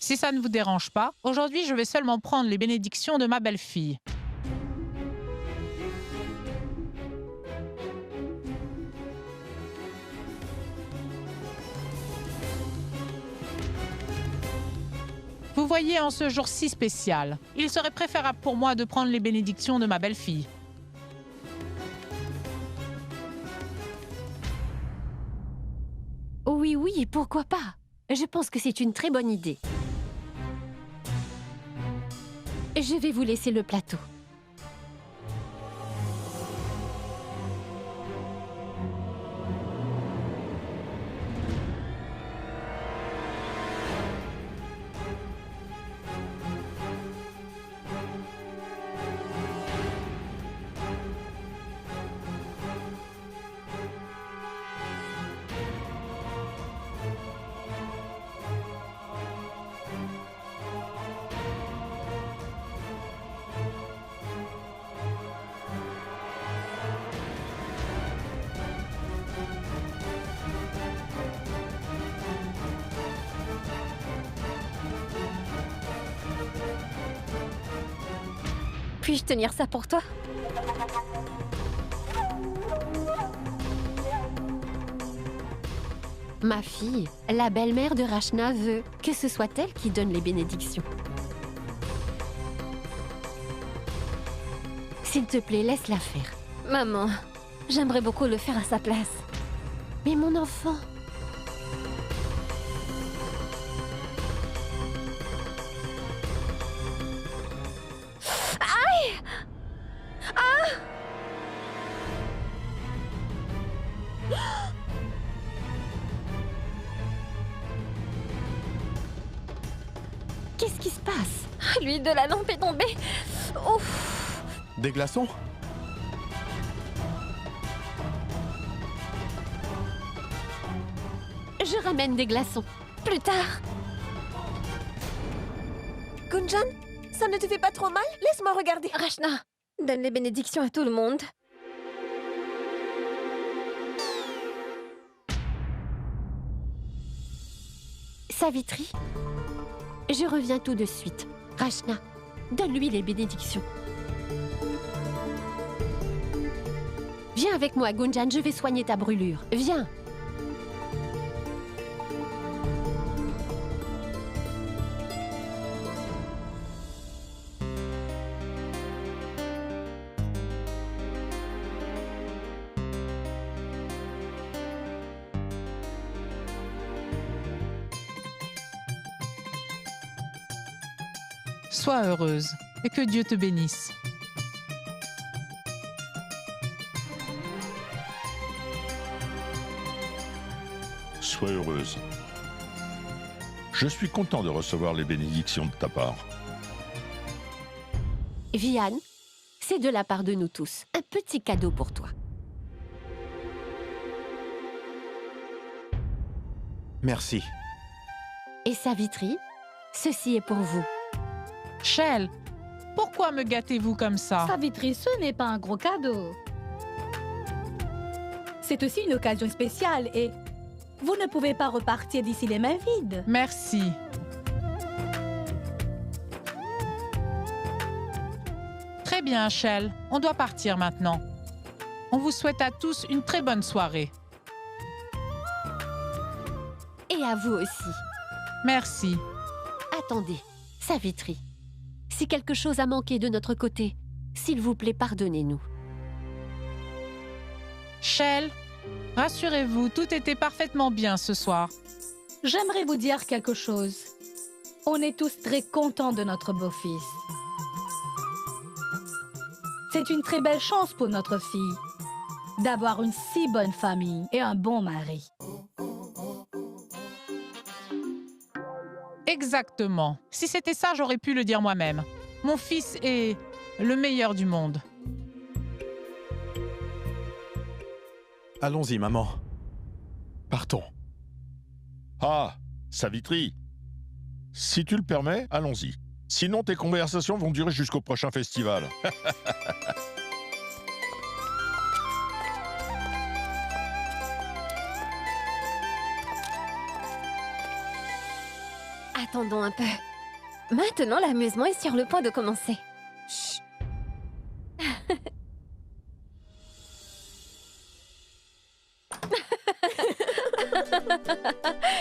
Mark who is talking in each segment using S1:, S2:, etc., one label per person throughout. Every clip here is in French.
S1: Si ça ne vous dérange pas, aujourd'hui je vais seulement prendre les bénédictions de ma belle-fille. Vous voyez, en ce jour si spécial, il serait préférable pour moi de prendre les bénédictions de ma belle-fille.
S2: Oui, oui, pourquoi pas? Je pense que c'est une très bonne idée. Je vais vous laisser le plateau. Puis-je tenir ça pour toi? Ma fille, la belle-mère de Rachna veut que ce soit elle qui donne les bénédictions. S'il te plaît, laisse-la faire. Maman, j'aimerais beaucoup le faire à sa place. Mais mon enfant... Qu'est-ce qui se passe? L'huile de la lampe est tombée. Ouf!
S3: Des glaçons?
S2: Je ramène des glaçons. Plus tard.
S4: Gunjan, ça ne te fait pas trop mal? Laisse-moi regarder.
S2: Rachna, donne les bénédictions à tout le monde. Savitri, je reviens tout de suite. Rachna, donne-lui les bénédictions. Viens avec moi, Gunjan, je vais soigner ta brûlure. Viens.
S1: Sois heureuse et que Dieu te bénisse.
S5: Sois heureuse. Je suis content de recevoir les bénédictions de ta part.
S2: Vian, c'est de la part de nous tous. Un petit cadeau pour toi.
S3: Merci.
S2: Et Savitri, ceci est pour vous.
S1: Shell, pourquoi me gâtez-vous comme ça?
S6: Savitri, ce n'est pas un gros cadeau. C'est aussi une occasion spéciale et vous ne pouvez pas repartir d'ici les mains vides.
S1: Merci. Très bien, Shell. On doit partir maintenant. On vous souhaite à tous une très bonne soirée.
S2: Et à vous aussi.
S1: Merci.
S2: Attendez, Savitri. Si quelque chose a manqué de notre côté, s'il vous plaît, pardonnez-nous.
S1: Shell, rassurez-vous, tout était parfaitement bien ce soir.
S6: J'aimerais vous dire quelque chose. On est tous très contents de notre beau-fils. C'est une très belle chance pour notre fille d'avoir une si bonne famille et un bon mari.
S1: Exactement. Si c'était ça, j'aurais pu le dire moi-même. Mon fils est le meilleur du monde.
S3: Allons-y, maman. Partons.
S5: Ah, Savitri. Si tu le permets, allons-y. Sinon, tes conversations vont durer jusqu'au prochain festival.
S2: Attendons un peu. Maintenant, l'amusement est sur le point de commencer.
S4: Chut.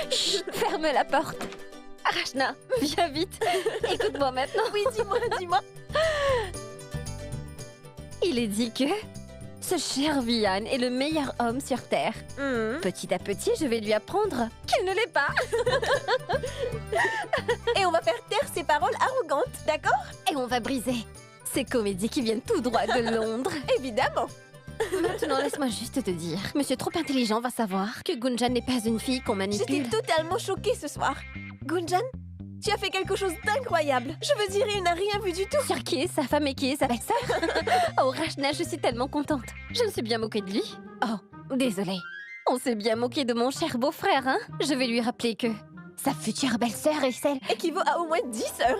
S2: Chut, ferme la porte. Rachna, viens vite. Écoute-moi maintenant.
S4: Oui, dis-moi, dis-moi.
S2: Il est dit que ce cher Vian est le meilleur homme sur Terre. Petit à petit, je vais lui apprendre qu'il ne l'est pas.
S4: Et on va faire taire ces paroles arrogantes, d'accord?
S2: Et on va briser ces comédies qui viennent tout droit de Londres.
S4: Évidemment.
S2: Maintenant, laisse-moi juste te dire. Monsieur trop intelligent va savoir que Gunjan n'est pas une fille qu'on
S4: J'étais
S2: manipule.
S4: totalement choquée ce soir. Gunjan, tu as fait quelque chose d'incroyable. Je veux dire, il n'a rien vu du tout.
S2: Sur qui est sa femme et qui est sa belle-sœur? Oh, Rachna, je suis tellement contente. Je me suis bien moquée de lui. Oh, désolée. On s'est bien moqué de mon cher beau-frère, hein? Je vais lui rappeler que sa future belle-sœur est celle...
S4: Équivaut à au moins 10 sœurs.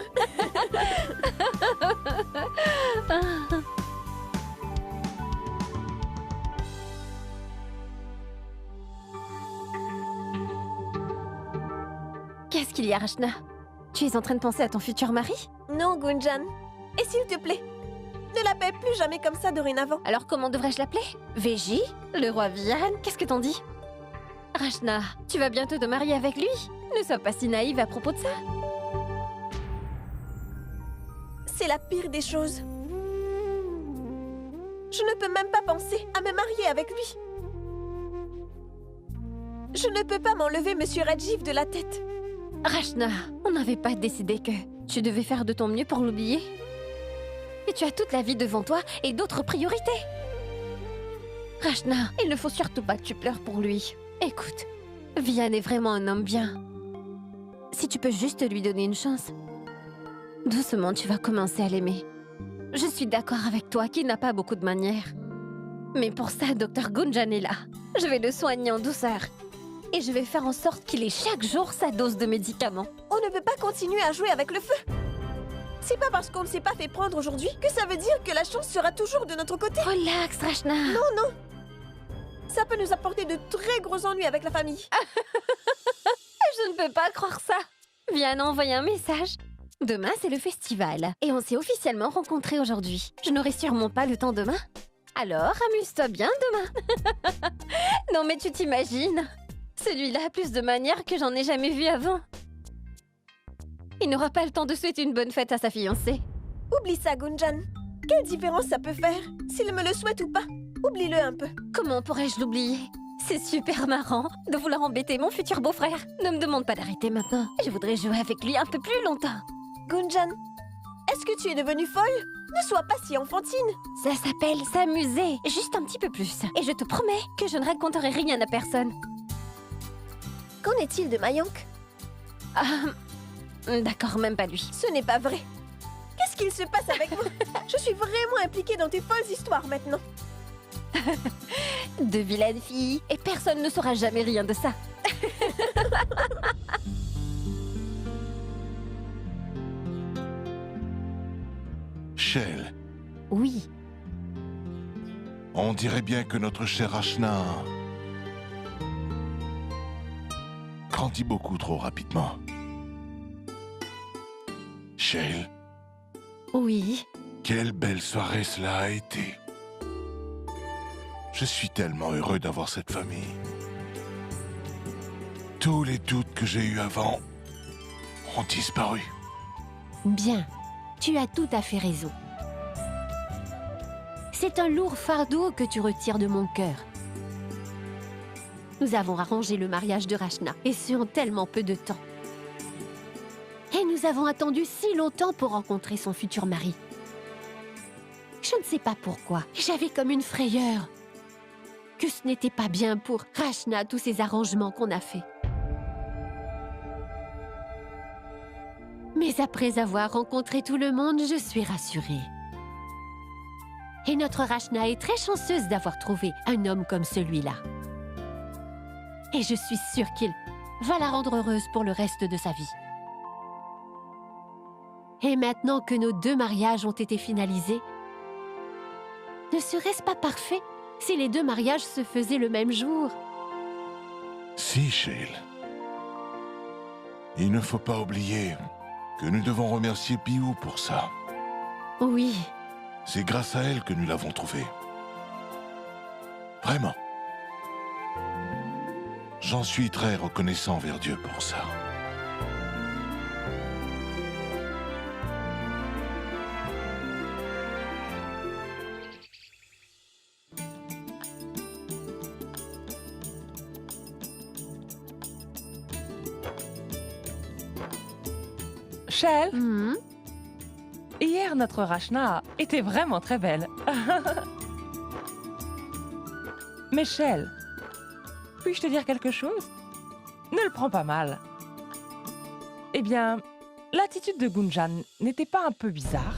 S2: Qu'est-ce qu'il y a, Rachna? Tu es en train de penser à ton futur mari?
S4: Non, Gunjan. Et s'il te plaît, ne l'appelle plus jamais comme ça dorénavant.
S2: Alors comment devrais-je l'appeler? Véji? Le roi Vian? Qu'est-ce que t'en dis? Rachna, tu vas bientôt te marier avec lui? Ne sois pas si naïve à propos de ça.
S4: C'est la pire des choses. Je ne peux même pas penser à me marier avec lui. Je ne peux pas m'enlever Monsieur Rajiv de la tête.
S2: Rachna, on n'avait pas décidé que tu devais faire de ton mieux pour l'oublier. Et tu as toute la vie devant toi et d'autres priorités. Rachna, il ne faut surtout pas que tu pleures pour lui. Écoute, Vian est vraiment un homme bien. Si tu peux juste lui donner une chance, doucement tu vas commencer à l'aimer. Je suis d'accord avec toi qu'il n'a pas beaucoup de manières. Mais pour ça, Dr Gunjan est là. Je vais le soigner en douceur. Et je vais faire en sorte qu'il ait chaque jour sa dose de médicaments.
S4: On ne peut pas continuer à jouer avec le feu. C'est pas parce qu'on ne s'est pas fait prendre aujourd'hui que ça veut dire que la chance sera toujours de notre côté.
S2: Relax, Rachna.
S4: Non. Ça peut nous apporter de très gros ennuis avec la famille.
S2: Je ne peux pas croire ça. Viens envoyer un message. Demain, c'est le festival. Et on s'est officiellement rencontrés aujourd'hui. Je n'aurai sûrement pas le temps demain. Alors, amuse-toi bien demain. Non, mais tu t'imagines? Celui-là a plus de manières que j'en ai jamais vu avant. Il n'aura pas le temps de souhaiter une bonne fête à sa fiancée.
S4: Oublie ça, Gunjan. Quelle différence ça peut faire, s'il me le souhaite ou pas? Oublie-le un peu.
S2: Comment pourrais-je l'oublier? C'est super marrant de vouloir embêter mon futur beau-frère. Ne me demande pas d'arrêter maintenant. Je voudrais jouer avec lui un peu plus longtemps.
S4: Gunjan, est-ce que tu es devenue folle? Ne sois pas si enfantine.
S2: Ça s'appelle s'amuser, juste un petit peu plus. Et je te promets que je ne raconterai rien à personne.
S4: Qu'en est-il de Mayank?
S2: D'accord, même pas lui.
S4: Ce n'est pas vrai. Qu'est-ce qu'il se passe avec moi? Je suis vraiment impliquée dans tes folles histoires maintenant.
S2: De vilaines filles, et personne ne saura jamais rien de ça.
S7: Shell,
S2: Oui,
S7: on dirait bien que notre cher Rachna grandit beaucoup trop rapidement. Shell,
S2: oui.
S7: quelle belle soirée cela a été. Je suis tellement heureux d'avoir cette famille. Tous les doutes que j'ai eus avant ont disparu.
S2: Bien, tu as tout à fait raison. C'est un lourd fardeau que tu retires de mon cœur. Nous avons arrangé le mariage de Rachna, et ce en tellement peu de temps. Et nous avons attendu si longtemps pour rencontrer son futur mari. Je ne sais pas pourquoi, j'avais comme une frayeur que ce n'était pas bien pour Rachna, tous ces arrangements qu'on a faits. Mais après avoir rencontré tout le monde, je suis rassurée. Et notre Rachna est très chanceuse d'avoir trouvé un homme comme celui-là. Et je suis sûre qu'il va la rendre heureuse pour le reste de sa vie. Et maintenant que nos 2 mariages ont été finalisés, ne serait-ce pas parfait si les 2 mariages se faisaient le même jour?
S7: Si, Shell. Il ne faut pas oublier que nous devons remercier Piou pour ça.
S2: Oui,
S7: C'est grâce à elle que nous l'avons trouvé. Vraiment. J'en suis très reconnaissant envers Dieu pour ça.
S8: Shell,
S2: Hier,
S8: notre Rachna était vraiment très belle. Mais Shell, puis-je te dire quelque chose? Ne le prends pas mal. Eh bien, l'attitude de Gunjan n'était pas un peu bizarre?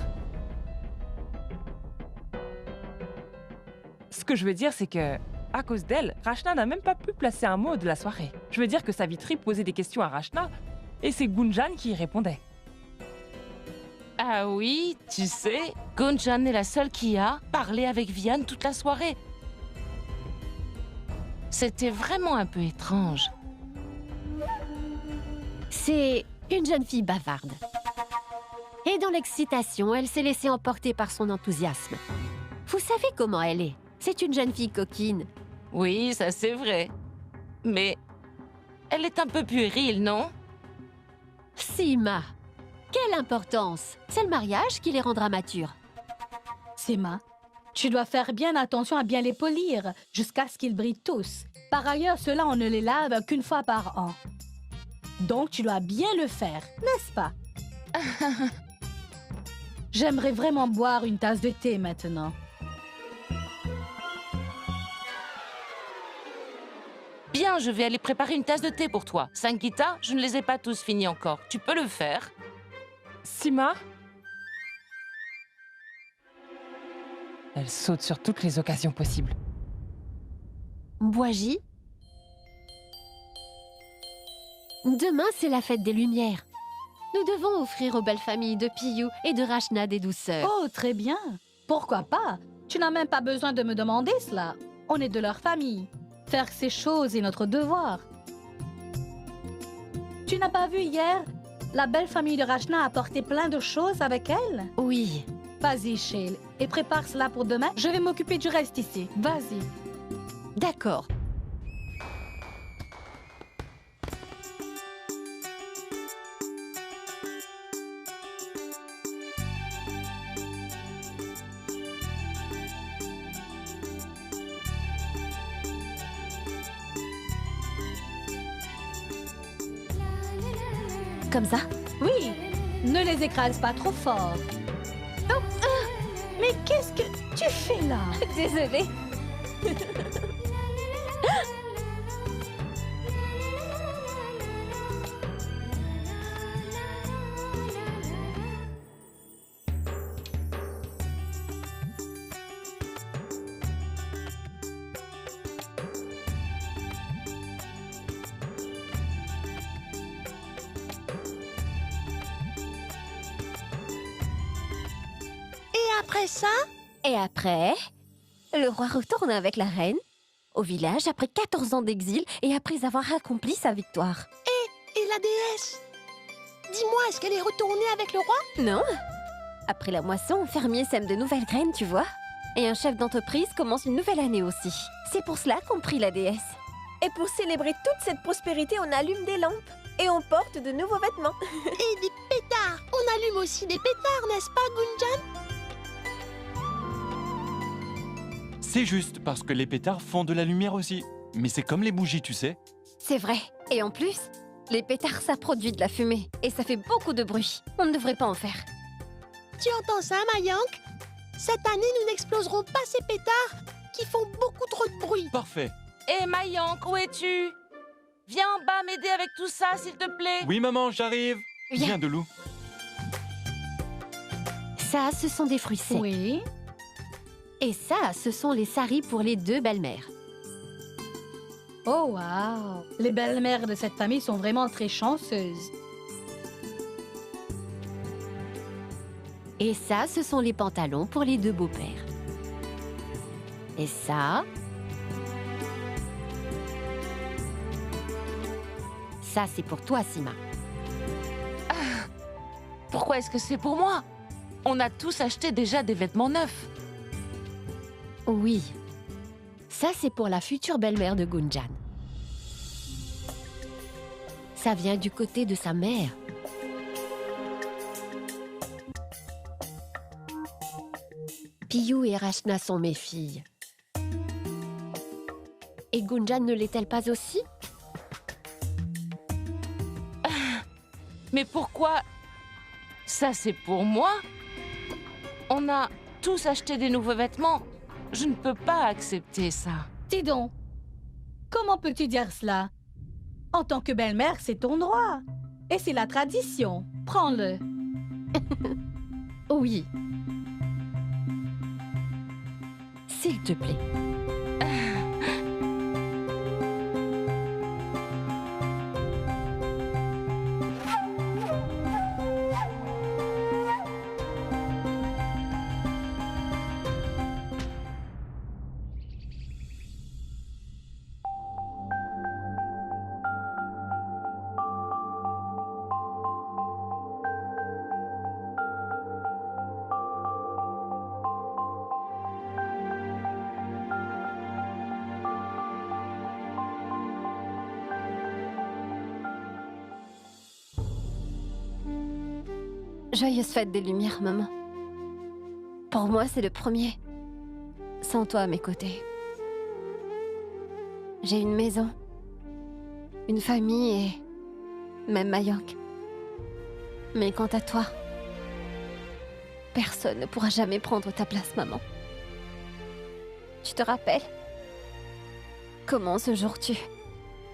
S8: Ce que je veux dire, c'est que, à cause d'elle, Rachna n'a même pas pu placer un mot de la soirée. Je veux dire que Savitri posait des questions à Rachna, et c'est Gunjan qui y répondait.
S9: Ah oui, tu sais, Gunjan est la seule qui a parlé avec Vianne toute la soirée. C'était vraiment un peu étrange.
S2: c'est une jeune fille bavarde. Et dans l'excitation, elle s'est laissée emporter par son enthousiasme. Vous savez comment elle est? C'est une jeune fille coquine.
S9: Oui, ça c'est vrai. Mais elle est un peu puérile, non?
S2: Sima, quelle importance! C'est le mariage qui les rendra matures.
S6: Sima, tu dois faire bien attention à bien les polir jusqu'à ce qu'ils brillent tous. Par ailleurs, ceux-là, on ne les lave qu'une fois par an. Donc, tu dois bien le faire, n'est-ce pas? J'aimerais vraiment boire une tasse de thé maintenant.
S9: Bien, je vais aller préparer une tasse de thé pour toi. Sankita, je ne les ai pas tous finis encore. Tu peux le faire?
S8: Sima? Elle saute sur toutes les occasions possibles.
S2: Boiji? Demain, c'est la fête des Lumières. Nous devons offrir aux belles familles de Piyu et de Rachna des douceurs.
S6: Oh, très bien. Pourquoi pas? Tu n'as même pas besoin de me demander cela. On est de leur famille. Faire ces choses est notre devoir. Tu n'as pas vu hier? La belle famille de Rachna a apporté plein de choses avec elle.
S2: Oui.
S6: Vas-y, Shale, et prépare cela pour demain. Je vais m'occuper du reste ici. Vas-y.
S2: D'accord. Comme ça?
S6: Oui, ne les écrase pas trop fort. Oh, mais qu'est-ce que tu fais là?
S2: Désolée.
S4: Après ça,
S2: Et après, le roi retourne avec la reine au village après 14 ans d'exil et après avoir accompli sa victoire.
S4: et la déesse? Dis-moi, est-ce qu'elle est retournée avec le roi?
S2: Non? Après la moisson, un fermier sème de nouvelles graines, tu vois. Et un chef d'entreprise commence une nouvelle année aussi. C'est pour cela qu'on prie la déesse.
S4: Et pour célébrer toute cette prospérité, on allume des lampes. Et on porte de nouveaux vêtements. Et des pétards. On allume aussi des pétards, n'est-ce pas, Gunjan?
S10: C'est juste parce que les pétards font de la lumière aussi. Mais c'est comme les bougies, tu sais.
S2: C'est vrai. Et en plus, les pétards, ça produit de la fumée. Et ça fait beaucoup de bruit. On ne devrait pas en faire.
S4: Tu entends ça, Mayank? Cette année, nous n'exploserons pas ces pétards qui font beaucoup trop de bruit.
S10: Parfait.
S9: Hé Mayank, où es-tu? Viens en bas m'aider avec tout ça, s'il te plaît.
S10: Oui, maman, j'arrive.
S2: Viens.
S10: Viens, Delou.
S2: Ça, ce sont des fruits secs.
S6: Oui.
S2: Et ça, ce sont les saris pour les deux belles-mères.
S6: Oh, wow. Les belles-mères de cette famille sont vraiment très chanceuses.
S2: Et ça, ce sont les pantalons pour les deux beaux-pères. Et ça... Ça, c'est pour toi, Sima.
S9: pourquoi est-ce que c'est pour moi? On a tous acheté déjà des vêtements neufs.
S2: Oui. Ça, c'est pour la future belle-mère de Gunjan. Ça vient du côté de sa mère. Piyu et Rachna sont mes filles. Et Gunjan ne l'est-elle pas aussi?
S9: Mais pourquoi? Ça, c'est pour moi? On a tous acheté des nouveaux vêtements. Je ne peux pas accepter ça.
S6: Dis donc, comment peux-tu dire cela? En tant que belle-mère, c'est ton droit. Et c'est la tradition. Prends-le.
S2: Oui. S'il te plaît. Joyeuse fête des Lumières, maman. Pour moi, c'est le premier. Sans toi à mes côtés. J'ai une maison, une famille et même Mayank. Mais quant à toi, personne ne pourra jamais prendre ta place, maman. Tu te rappelles comment ce jour tu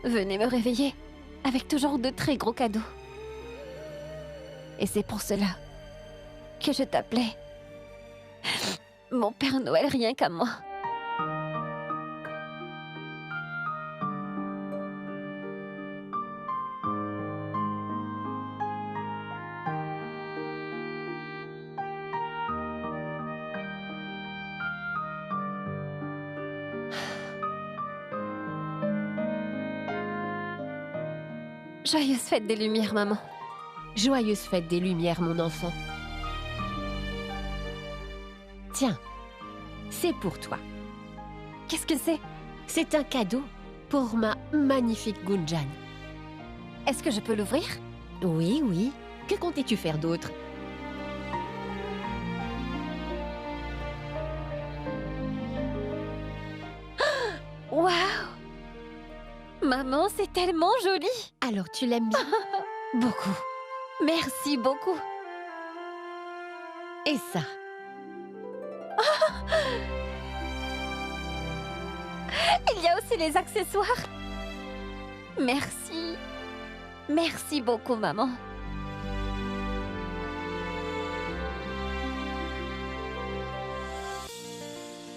S2: venais me réveiller avec toujours de très gros cadeaux? Et c'est pour cela que je t'appelais mon Père Noël rien qu'à moi. Joyeuse fête des Lumières, maman. Joyeuse fête des Lumières, mon enfant. Tiens, c'est pour toi. Qu'est-ce que c'est? C'est un cadeau pour ma magnifique Gunjan. Est-ce que je peux l'ouvrir? Oui, oui. Que comptais-tu faire d'autre? Waouh! Maman, c'est tellement joli! Alors tu l'aimes bien? Beaucoup. Merci beaucoup. Et ça? Il y a aussi les accessoires. Merci. Merci beaucoup, maman.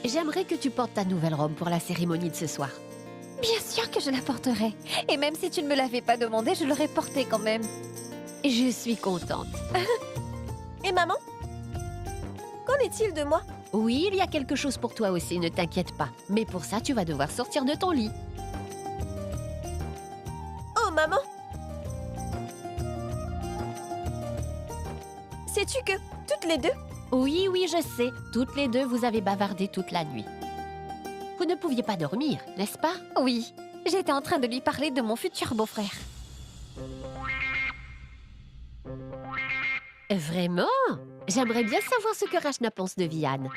S2: J'aimerais que tu portes ta nouvelle robe pour la cérémonie de ce soir. Bien sûr que je la porterai. Et même si tu ne me l'avais pas demandé, je l'aurais portée quand même. Je suis contente. Et maman? Qu'en est-il de moi? Oui, il y a quelque chose pour toi aussi, ne t'inquiète pas. Mais pour ça, tu vas devoir sortir de ton lit. Oh, maman! Sais-tu que toutes les deux? Oui, oui, je sais. Toutes les deux, vous avez bavardé toute la nuit. Vous ne pouviez pas dormir, n'est-ce pas? Oui, j'étais en train de lui parler de mon futur beau-frère. Vraiment? J'aimerais bien savoir ce que Rachna pense de Vian.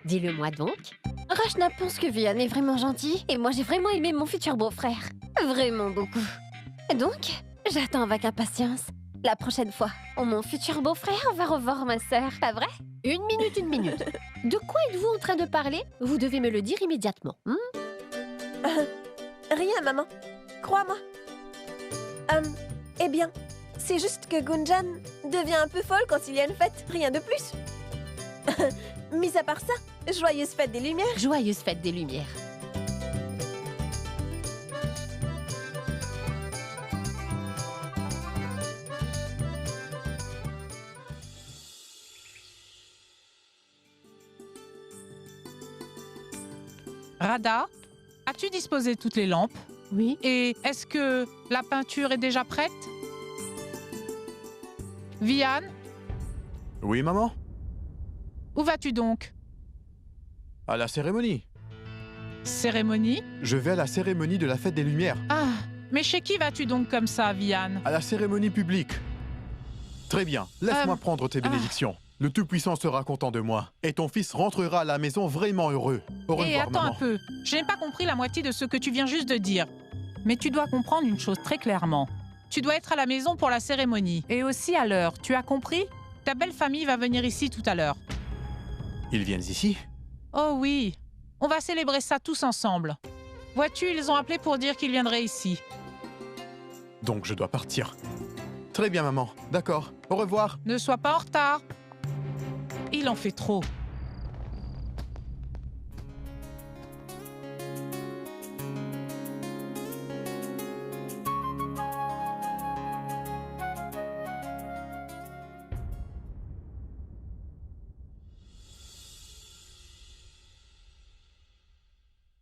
S2: Dis-le-moi donc. Rachna pense que Vian est vraiment gentil et moi j'ai vraiment aimé mon futur beau-frère. Vraiment beaucoup. Donc, j'attends avec impatience. La prochaine fois, mon futur beau-frère va revoir ma sœur, pas vrai? Une minute, une minute. De quoi êtes-vous en train de parler? Vous devez me le dire immédiatement. Rien, maman. Crois-moi. Eh bien, c'est juste que Gunjan devient un peu folle quand il y a une fête. Rien de plus. Mis à part ça, joyeuse fête des Lumières. Joyeuse fête des Lumières.
S1: Radha, as-tu disposé toutes les lampes?
S2: Oui.
S1: Et est-ce que la peinture est déjà prête? Vian,
S3: Oui, maman?
S1: Où vas-tu donc?
S3: À la cérémonie.
S1: Cérémonie?
S3: Je vais à la cérémonie de la fête des Lumières.
S1: Ah, mais chez qui vas-tu donc comme ça, Vian?
S3: À la cérémonie publique. Très bien, laisse-moi prendre tes bénédictions. Le Tout-Puissant sera content de moi. Et ton fils rentrera à la maison vraiment heureux. Au revoir,
S1: Et attends
S3: maman.
S1: un peu, je n'ai pas compris la moitié de ce que tu viens juste de dire. Mais tu dois comprendre une chose très clairement. Tu dois être à la maison pour la cérémonie. Et aussi à l'heure, tu as compris? Ta belle famille va venir ici tout à l'heure.
S3: Ils viennent ici?
S1: Oh oui, on va célébrer ça tous ensemble. Vois-tu, ils ont appelé pour dire qu'ils viendraient ici.
S3: Donc je dois partir. Très bien, maman. D'accord. Au revoir.
S1: Ne sois pas en retard. Il en fait trop.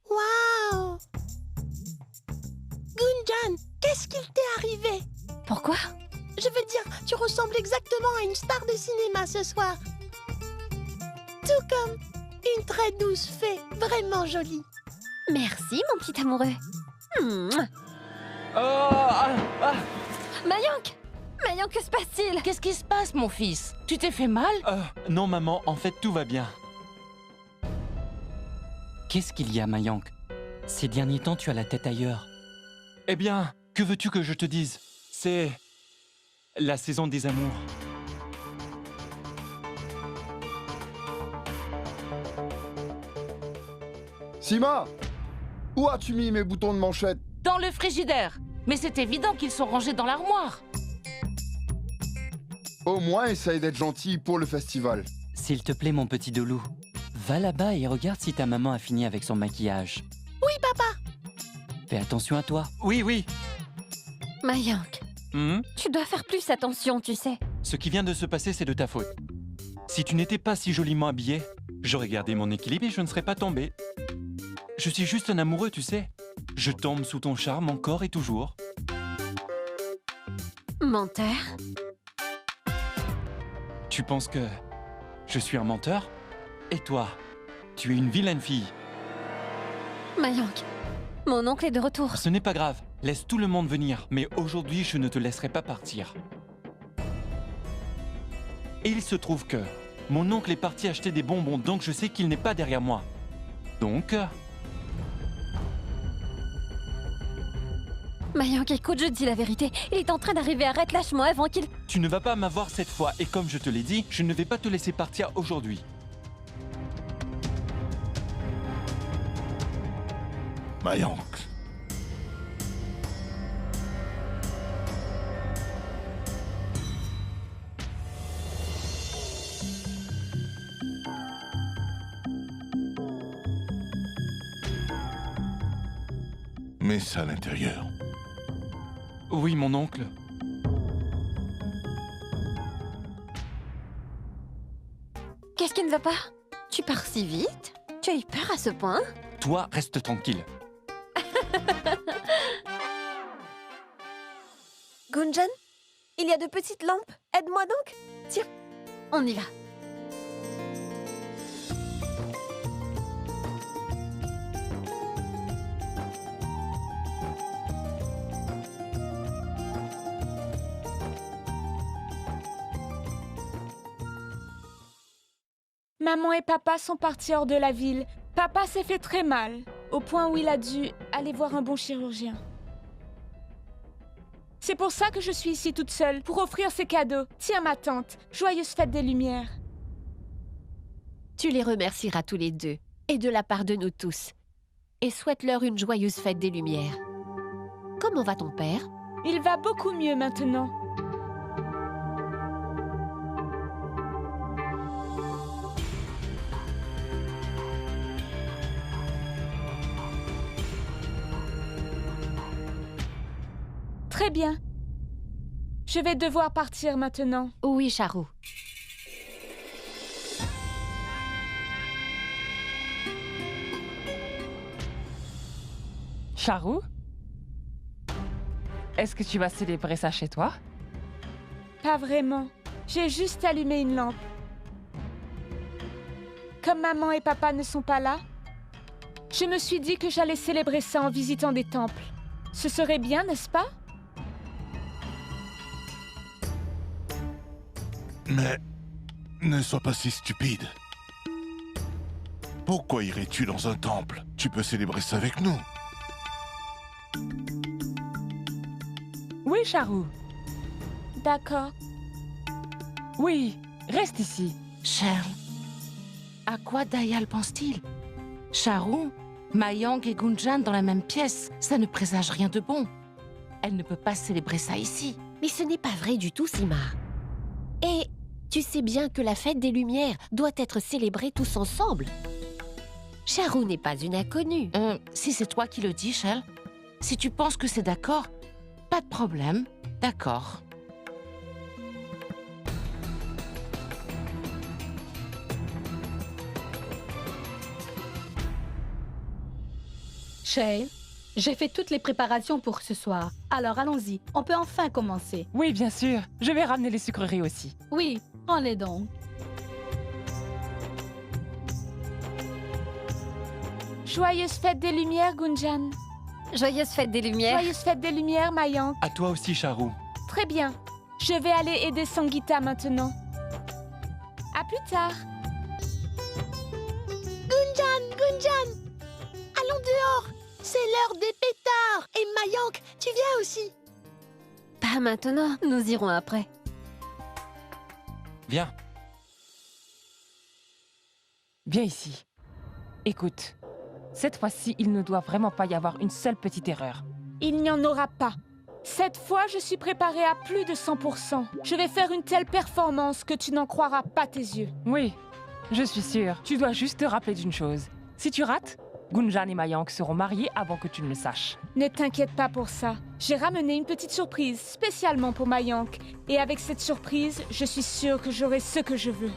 S4: Waouh! Gunjan, qu'est-ce qu'il t'est arrivé?
S2: Pourquoi?
S4: Je veux dire, tu ressembles exactement à une star de cinéma ce soir. Tout comme une très douce fée, vraiment jolie.
S2: Merci, mon petit amoureux. Mouah. Mayank! Mayank, que se passe-t-il?
S9: Qu'est-ce qui se passe, mon fils? Tu t'es fait mal?
S10: Non, maman, en fait, tout va bien.
S11: Qu'est-ce qu'il y a, Mayank? Ces derniers temps, tu as la tête ailleurs.
S10: Eh bien, que veux-tu que je te dise? C'est la saison des amours.
S12: Sima! Où as-tu mis mes boutons de manchette?
S9: Dans le frigidaire. Mais c'est évident qu'ils sont rangés dans l'armoire.
S12: Au moins, essaye d'être gentil pour le festival.
S11: S'il te plaît, mon petit Doulou, va là-bas et regarde si ta maman a fini avec son maquillage.
S4: Oui, papa.
S11: Fais attention à toi.
S10: Oui, oui.
S2: Mayank, tu dois faire plus attention, tu sais.
S10: Ce qui vient de se passer, c'est de ta faute. Si tu n'étais pas si joliment habillé, j'aurais gardé mon équilibre et je ne serais pas tombé. Je suis juste un amoureux, tu sais. Je tombe sous ton charme encore et toujours.
S2: Menteur.
S10: Tu penses que je suis un menteur? Et toi, tu es une vilaine fille.
S2: Mayank, mon oncle est de retour.
S10: Ce n'est pas grave. Laisse tout le monde venir. Mais aujourd'hui, je ne te laisserai pas partir. Et il se trouve que mon oncle est parti acheter des bonbons, donc je sais qu'il n'est pas derrière moi. Donc...
S2: Mayank, écoute, je te dis la vérité. Il est en train d'arriver, arrête, lâche-moi avant qu'il...
S10: Tu ne vas pas m'avoir cette fois, et comme je te l'ai dit, je ne vais pas te laisser partir aujourd'hui.
S7: Mayank. Mets ça à l'intérieur.
S10: Oui, mon oncle.
S2: Qu'est-ce qui ne va pas? Tu pars si vite? Tu as eu peur à ce point?
S10: Toi, reste tranquille.
S4: Gunjan, il y a de petites lampes. Aide-moi donc. Tiens,
S2: on y va.
S13: Maman et papa sont partis hors de la ville. Papa s'est fait très mal, au point où il a dû aller voir un bon chirurgien. C'est pour ça que je suis ici toute seule, pour offrir ces cadeaux. Tiens, ma tante, joyeuse fête des Lumières.
S2: Tu les remercieras tous les deux, et de la part de nous tous. Et souhaite-leur une joyeuse fête des Lumières. Comment va ton père?
S13: Il va beaucoup mieux maintenant. Très bien. Je vais devoir partir maintenant.
S2: Oui, Charou.
S8: Charou? Est-ce que tu vas célébrer ça chez toi?
S13: Pas vraiment. J'ai juste allumé une lampe. comme maman et papa ne sont pas là, je me suis dit que j'allais célébrer ça en visitant des temples. Ce serait bien, n'est-ce pas?
S7: Mais ne sois pas si stupide. Pourquoi irais-tu dans un temple? Tu peux célébrer ça avec nous.
S8: Oui, Charou.
S13: D'accord.
S8: Oui, reste ici.
S9: Shell, à quoi Dayal pense-t-il? Charou, Mayang et Gunjan dans la même pièce, ça ne présage rien de bon. Elle ne peut pas célébrer ça ici.
S2: Mais ce n'est pas vrai du tout, Sima. Et tu sais bien que la fête des Lumières doit être célébrée tous ensemble. Charou n'est pas une inconnue.
S9: Si c'est toi qui le dis, Shell, si tu penses que c'est d'accord, pas de problème, d'accord.
S6: Shay, j'ai fait toutes les préparations pour ce soir. Alors allons-y, on peut enfin commencer.
S8: Oui, bien sûr. Je vais ramener les sucreries aussi.
S6: Oui, prends-les donc.
S13: Joyeuse fête des Lumières, Gunjan.
S2: Joyeuse fête des Lumières.
S13: Joyeuse fête des Lumières, Mayang.
S10: À toi aussi, Charou.
S13: Très bien. Je vais aller aider Sangeeta maintenant. À plus tard.
S4: Gunjan, allons dehors. C'est l'heure des pétards. Et Mayank, tu viens aussi?
S2: Pas maintenant, nous irons après.
S10: Viens.
S8: Viens ici. Écoute, cette fois-ci, il ne doit vraiment pas y avoir une seule petite erreur.
S13: Il n'y en aura pas. Cette fois, je suis préparée à plus de 100%. Je vais faire une telle performance que tu n'en croiras pas tes yeux.
S8: Oui, je suis sûre. Tu dois juste te rappeler d'une chose. Si tu rates, Gunjan et Mayang seront mariés avant que tu ne le saches.
S13: Ne t'inquiète pas pour ça. J'ai ramené une petite surprise spécialement pour Mayank. Et avec cette surprise, je suis sûre que j'aurai ce que je veux.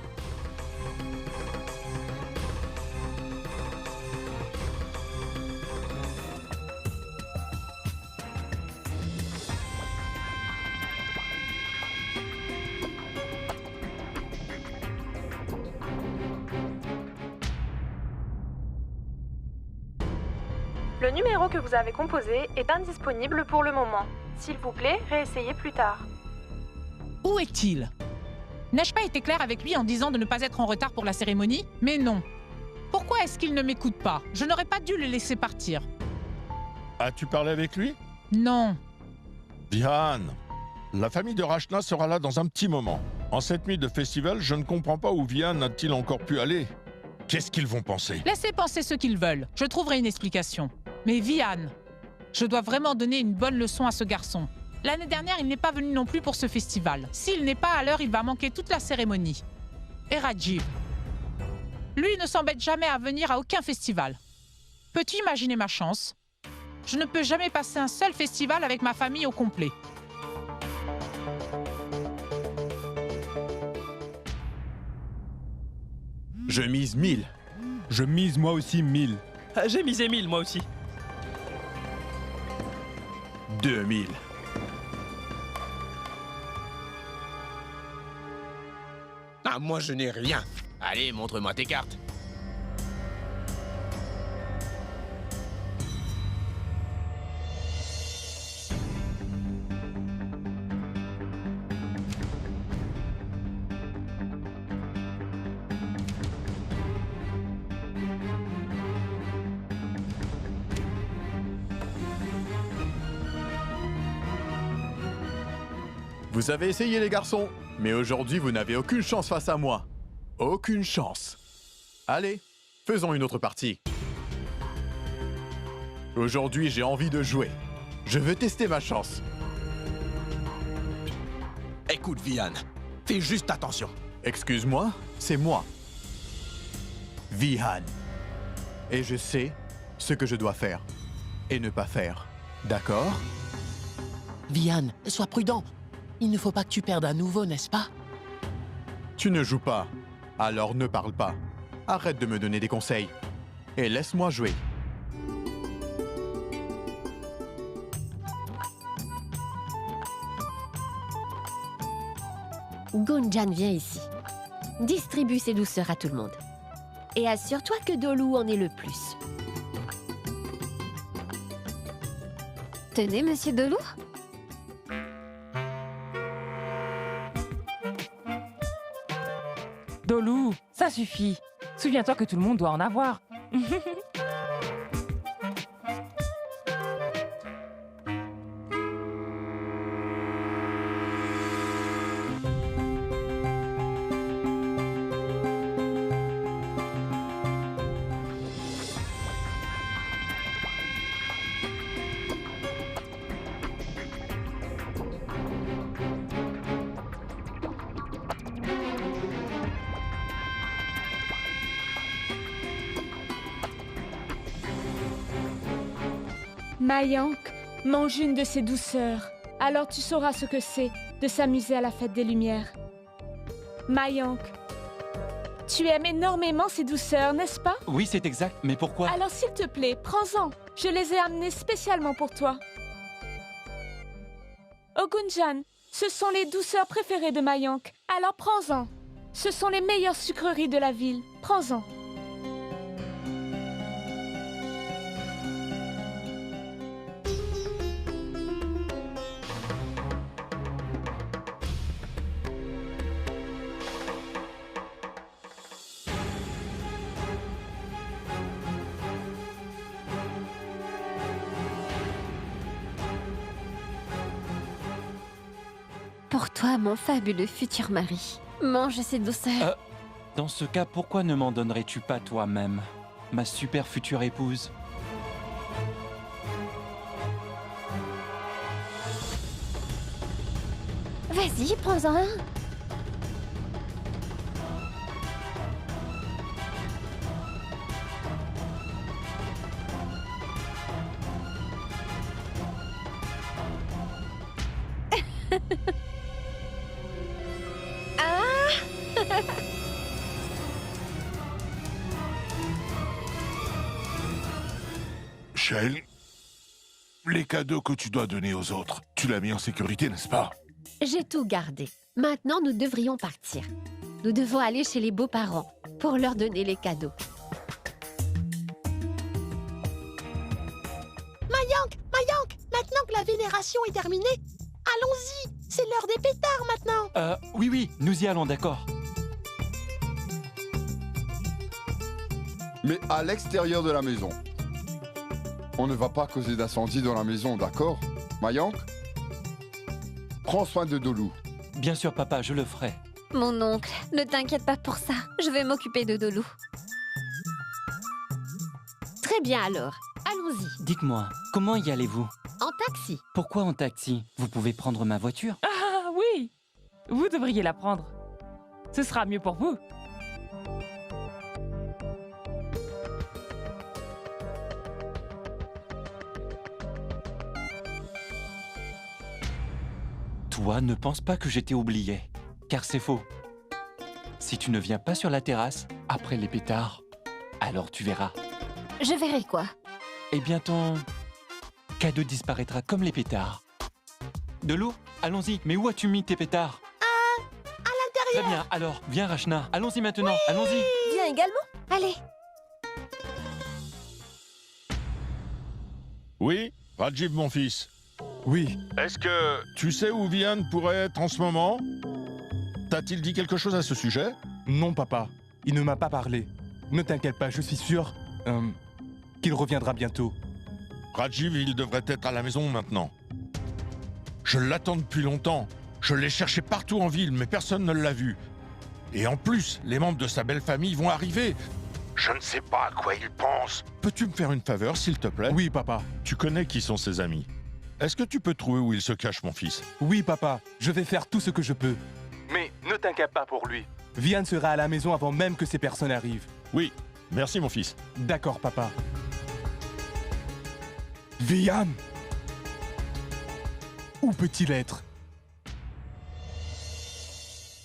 S14: Le numéro que vous avez composé est indisponible pour le moment. S'il vous plaît, réessayez plus tard.
S1: Où est-il? N'ai-je pas été claire avec lui en disant de ne pas être en retard pour la cérémonie? Mais non. Pourquoi est-ce qu'il ne m'écoute pas? Je n'aurais pas dû le laisser partir.
S5: As-tu parlé avec lui?
S1: Non.
S5: Vihan, la famille de Rachna sera là dans un petit moment. En cette nuit de festival, je ne comprends pas où Vihan a-t-il encore pu aller. Qu'est-ce qu'ils vont penser?
S1: Laissez penser ce qu'ils veulent. Je trouverai une explication. Mais Vihan, je dois vraiment donner une bonne leçon à ce garçon. L'année dernière, il n'est pas venu non plus pour ce festival. S'il n'est pas à l'heure, il va manquer toute la cérémonie. Et Rajiv, lui ne s'embête jamais à venir à aucun festival. Peux-tu imaginer ma chance? Je ne peux jamais passer un seul festival avec ma famille au complet.
S3: Je mise 1000.
S15: Je mise moi aussi 1000.
S16: J'ai misé 1000 moi aussi.
S3: 2000.
S16: Ah, moi je n'ai rien. Allez, montre-moi tes cartes.
S3: Vous avez essayé les garçons, mais aujourd'hui vous n'avez aucune chance face à moi. Aucune chance. Allez, faisons une autre partie. Aujourd'hui j'ai envie de jouer. Je veux tester ma chance.
S16: Écoute, Vihan, fais juste attention.
S3: Excuse-moi, c'est moi. Vihan. Et je sais ce que je dois faire et ne pas faire. D'accord?
S17: Vihan, sois prudent. Il ne faut pas que tu perdes à nouveau, n'est-ce pas?
S3: Tu ne joues pas, alors ne parle pas. Arrête de me donner des conseils et laisse-moi jouer.
S2: Gunjan vient ici. Distribue ses douceurs à tout le monde. Et assure-toi que Dolou en est le plus. Tenez, monsieur Dolou.
S8: Dolou, ça suffit. Souviens-toi que tout le monde doit en avoir.
S13: Mayank, mange une de ces douceurs. Alors tu sauras ce que c'est de s'amuser à la fête des Lumières. Mayank, tu aimes énormément ces douceurs, n'est-ce pas?
S10: Oui, c'est exact, mais pourquoi?
S13: Alors s'il te plaît, prends-en. Je les ai amenées spécialement pour toi. Oh Gunjan, ce sont les douceurs préférées de Mayank. Alors prends-en. Ce sont les meilleures sucreries de la ville. Prends-en.
S2: Pour toi, mon fabuleux futur mari. Mange ces douceurs.
S10: Dans ce cas, pourquoi ne m'en donnerais-tu pas toi-même, ma super future épouse?
S2: Vas-y, prends-en un.
S7: Shale, les cadeaux que tu dois donner aux autres, tu l'as mis en sécurité, n'est-ce pas?
S2: J'ai tout gardé. Maintenant, nous devrions partir. Nous devons aller chez les beaux-parents pour leur donner les cadeaux.
S4: Mayank, maintenant que la vénération est terminée, allons-y. C'est l'heure des pétards maintenant.
S10: Oui, nous y allons, d'accord.
S12: Mais à l'extérieur de la maison. On ne va pas causer d'incendie dans la maison, d'accord? Mayank, prends soin de Dolou.
S10: Bien sûr, papa, je le ferai.
S2: Mon oncle, ne t'inquiète pas pour ça. Je vais m'occuper de Dolou. Très bien alors, allons-y.
S11: Dites-moi, comment y allez-vous?
S2: En taxi.
S11: Pourquoi en taxi? Vous pouvez prendre ma voiture?
S8: Ah oui, vous devriez la prendre. Ce sera mieux pour vous.
S10: Toi, ne pense pas que je t'ai oublié, car c'est faux. Si tu ne viens pas sur la terrasse, après les pétards, alors tu verras.
S2: Je verrai quoi?
S10: Eh bien, ton cadeau disparaîtra comme les pétards. Dolou, allons-y. Mais où as-tu mis tes pétards?
S4: À l'intérieur.
S10: Très bien, alors, viens Rachna. Allons-y maintenant, oui, allons-y.
S4: Viens également.
S2: Allez.
S5: Oui, Rajiv, mon fils.
S15: Oui.
S5: Est-ce que tu sais où Vian pourrait être en ce moment? T'a-t-il dit quelque chose à ce sujet?
S15: Non, papa. Il ne m'a pas parlé. Ne t'inquiète pas, je suis sûr qu'il reviendra bientôt.
S5: Rajiv, il devrait être à la maison maintenant. Je l'attends depuis longtemps. Je l'ai cherché partout en ville, mais personne ne l'a vu. Et en plus, les membres de sa belle famille vont arriver. Je ne sais pas à quoi il pense. Peux-tu me faire une faveur, s'il te plaît?
S15: Oui, papa.
S5: Tu connais qui sont ses amis. Est-ce que tu peux trouver où il se cache, mon fils?
S15: Oui, papa. Je vais faire tout ce que je peux. Mais ne t'inquiète pas pour lui. Vian sera à la maison avant même que ces personnes arrivent.
S5: Oui. Merci, mon fils.
S15: D'accord, papa. Vian! Où peut-il être?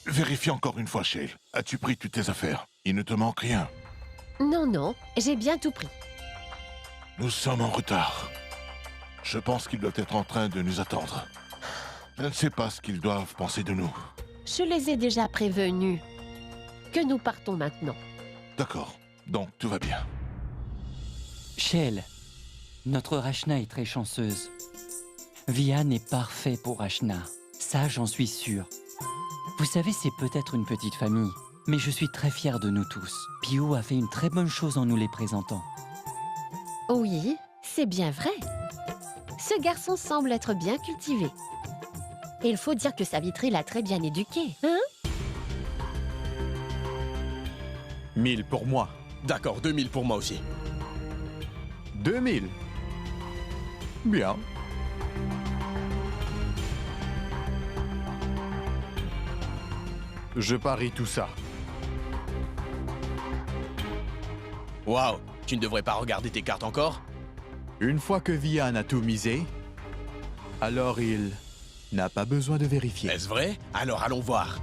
S7: Vérifie encore une fois, Shale. As-tu pris toutes tes affaires? Il ne te manque rien.
S2: Non, j'ai bien tout pris.
S7: Nous sommes en retard. Je pense qu'ils doivent être en train de nous attendre. Je ne sais pas ce qu'ils doivent penser de nous.
S2: Je les ai déjà prévenus que nous partons maintenant.
S7: D'accord. Donc tout va bien.
S11: Shell, notre Rachna est très chanceuse. Vian est parfait pour Rachna. Ça, j'en suis sûr. Vous savez, c'est peut-être une petite famille, mais je suis très fier de nous tous. Pio a fait une très bonne chose en nous les présentant.
S2: Oui, c'est bien vrai. Ce garçon semble être bien cultivé. Et il faut dire que Savitri l'a très bien éduqué, hein?
S3: 1000 pour moi.
S16: D'accord, 2000 pour moi aussi.
S3: 2000. Bien. Je parie tout ça.
S16: Waouh, tu ne devrais pas regarder tes cartes encore?
S3: Une fois que Vian a tout misé, alors il n'a pas besoin de vérifier.
S16: Est-ce vrai? Alors allons voir.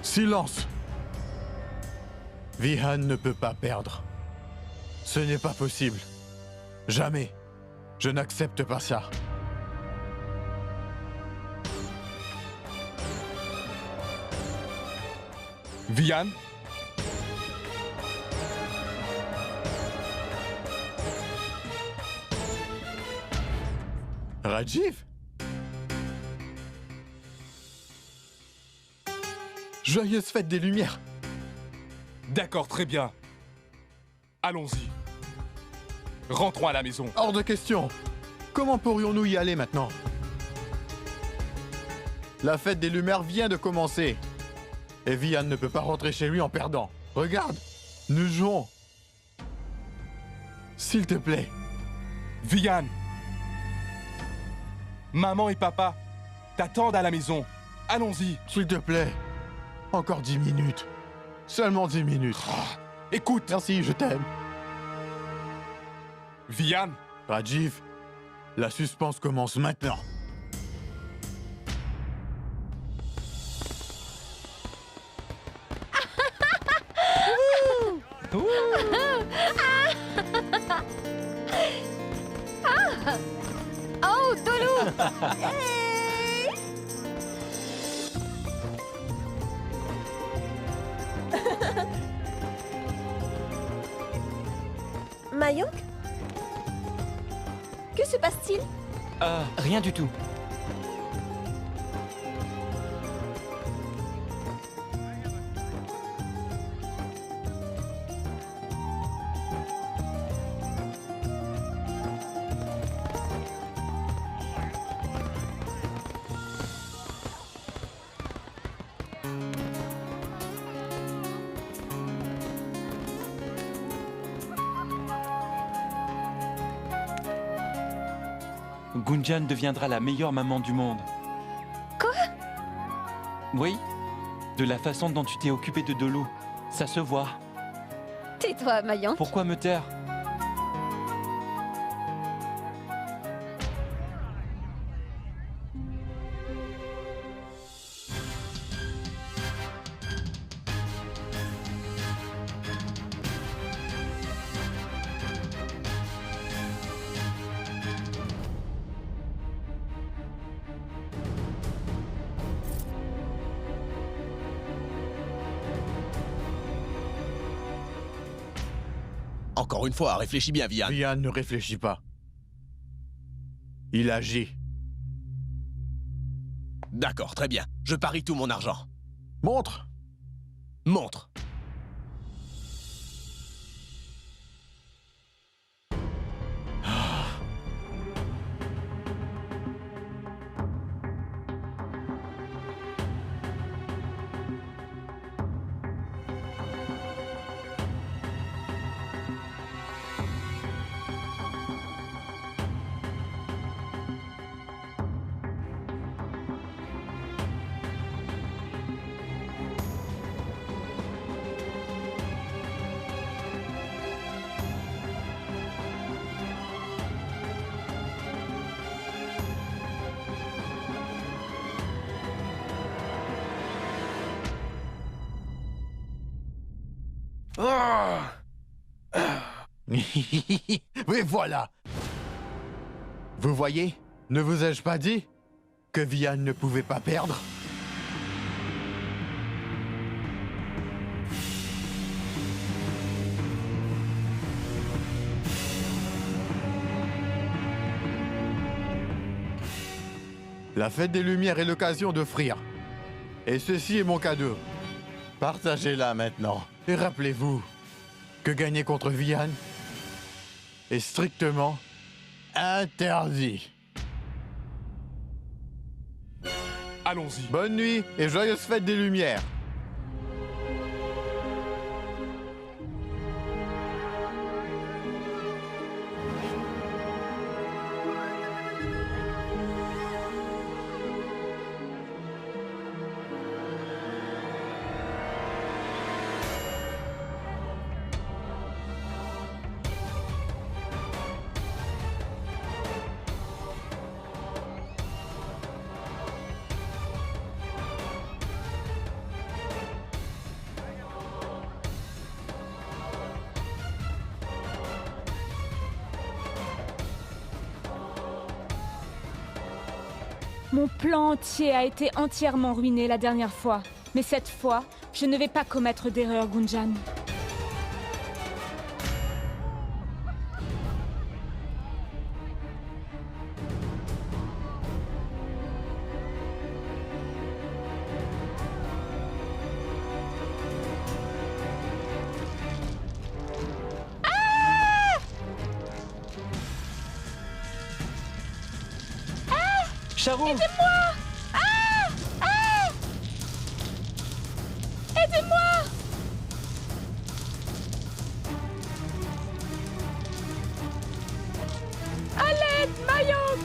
S3: Silence! Vihan ne peut pas perdre. Ce n'est pas possible. Jamais. Je n'accepte pas ça.
S15: Vian?
S3: Rajiv? Joyeuse fête des Lumières!
S15: D'accord, très bien. Allons-y. Rentrons à la maison.
S3: Hors de question! Comment pourrions-nous y aller maintenant? La fête des Lumières vient de commencer. Et Vian ne peut pas rentrer chez lui en perdant. Regarde! Nous jouons! S'il te plaît.
S15: Vian! Maman et papa t'attendent à la maison. Allons-y.
S3: S'il te plaît. Encore 10 minutes. Seulement 10 minutes.
S15: Écoute.
S3: Merci, je t'aime.
S15: Vian.
S3: Rajiv, la suspense commence maintenant.
S2: Oh, Tolu!
S4: Mayonk? Que se passe-t-il?
S11: Rien du tout. Gunjan deviendra la meilleure maman du monde.
S2: Quoi?
S11: Oui, de la façon dont tu t'es occupé de Dolu. Ça se voit.
S2: Tais-toi, Mayonk.
S11: Pourquoi me taire?
S16: Encore une fois, réfléchis bien, Vian.
S3: Vian ne réfléchit pas. Il agit.
S16: D'accord, très bien. Je parie tout mon argent.
S3: Montre!
S16: Montre!
S3: Oui, voilà. Vous voyez? Ne vous ai-je pas dit que Vian ne pouvait pas perdre? La fête des Lumières est l'occasion d'offrir. Et ceci est mon cadeau. Partagez-la maintenant. Et rappelez-vous que gagner contre Vian est strictement interdit.
S15: Allons-y.
S3: Bonne nuit et joyeuse fête des Lumières.
S13: Mon plan entier a été entièrement ruiné la dernière fois. Mais cette fois, je ne vais pas commettre d'erreur, Gunjan.
S10: Charo!
S13: Aidez-moi! Aidez-moi! À l'aide, Mayok!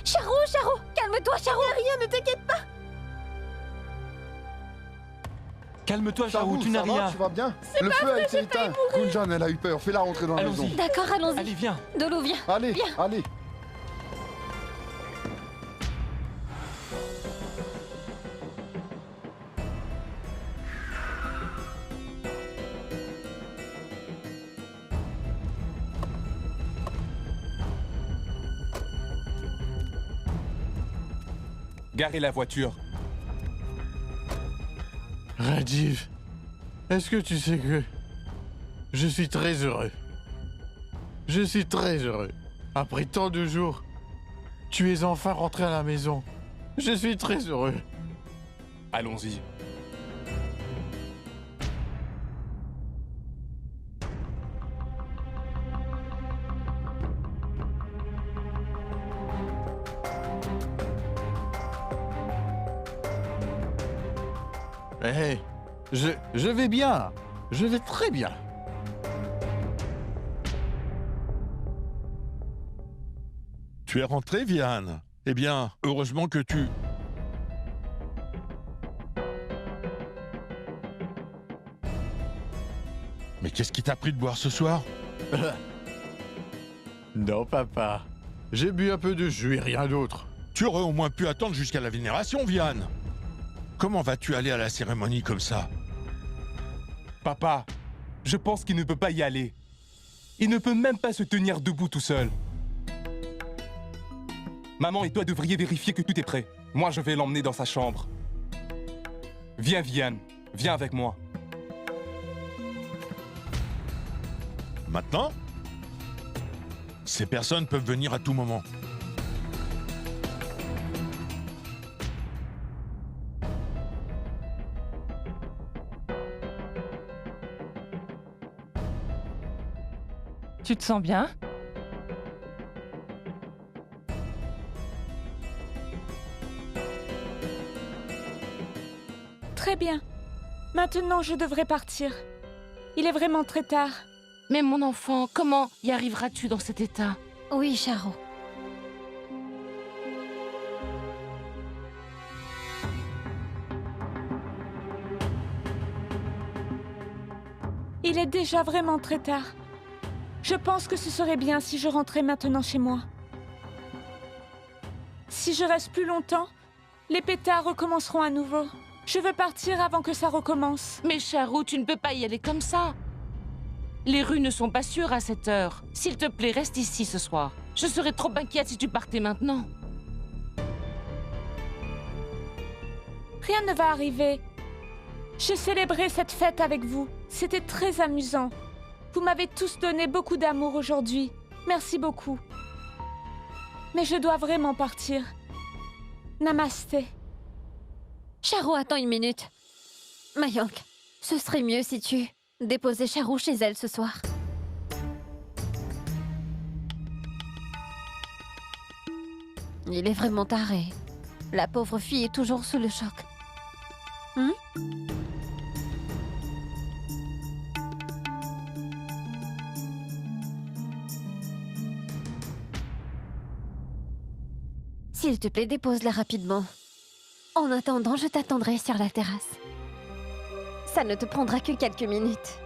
S2: Charo, calme-toi, Charo!
S4: Rien, ne t'inquiète pas!
S10: Calme-toi, Charo, tu n'as rien.
S12: Tu vas bien? Le feu a été éteint. Gunjan, elle a eu peur. Fais-la rentrer dans la maison.
S2: D'accord, allons-y.
S10: Allez, viens.
S2: Dolo, viens.
S12: Allez,
S2: viens.
S12: allez.
S15: Garez la voiture.
S3: Rajiv, est-ce que tu sais que je suis très heureux? Je suis très heureux. Après tant de jours, tu es enfin rentré à la maison. Je suis très heureux.
S15: Allons-y.
S3: Hé, je vais bien. Je vais très bien.
S5: Tu es rentré, Vian? Eh bien, heureusement que tu... Mais qu'est-ce qui t'a pris de boire ce soir?
S3: Non, papa. J'ai bu un peu de jus et rien d'autre.
S5: Tu aurais au moins pu attendre jusqu'à la vénération, Vian. Comment vas-tu aller à la cérémonie comme ça?
S15: Papa, je pense qu'il ne peut pas y aller. Il ne peut même pas se tenir debout tout seul. Maman et toi devriez vérifier que tout est prêt. Moi, je vais l'emmener dans sa chambre. Viens, Vian. Viens avec moi.
S5: Maintenant? Ces personnes peuvent venir à tout moment.
S8: Tu te sens bien?
S13: Très bien. Maintenant, je devrais partir. Il est vraiment très tard.
S9: Mais mon enfant, comment y arriveras-tu dans cet état?
S2: Oui, Charo.
S13: Il est déjà vraiment très tard. Je pense que ce serait bien si je rentrais maintenant chez moi. Si je reste plus longtemps, les pétards recommenceront à nouveau. Je veux partir avant que ça recommence.
S9: Mais Charou, tu ne peux pas y aller comme ça. Les rues ne sont pas sûres à cette heure. S'il te plaît, reste ici ce soir. Je serais trop inquiète si tu partais maintenant.
S13: Rien ne va arriver. J'ai célébré cette fête avec vous. C'était très amusant. Vous m'avez tous donné beaucoup d'amour aujourd'hui. Merci beaucoup. Mais je dois vraiment partir. Namasté.
S2: Charou, attends une minute. Mayank, ce serait mieux si tu déposais Charou chez elle ce soir. Il est vraiment taré. La pauvre fille est toujours sous le choc. S'il te plaît, dépose-la rapidement. En attendant, je t'attendrai sur la terrasse. Ça ne te prendra que quelques minutes.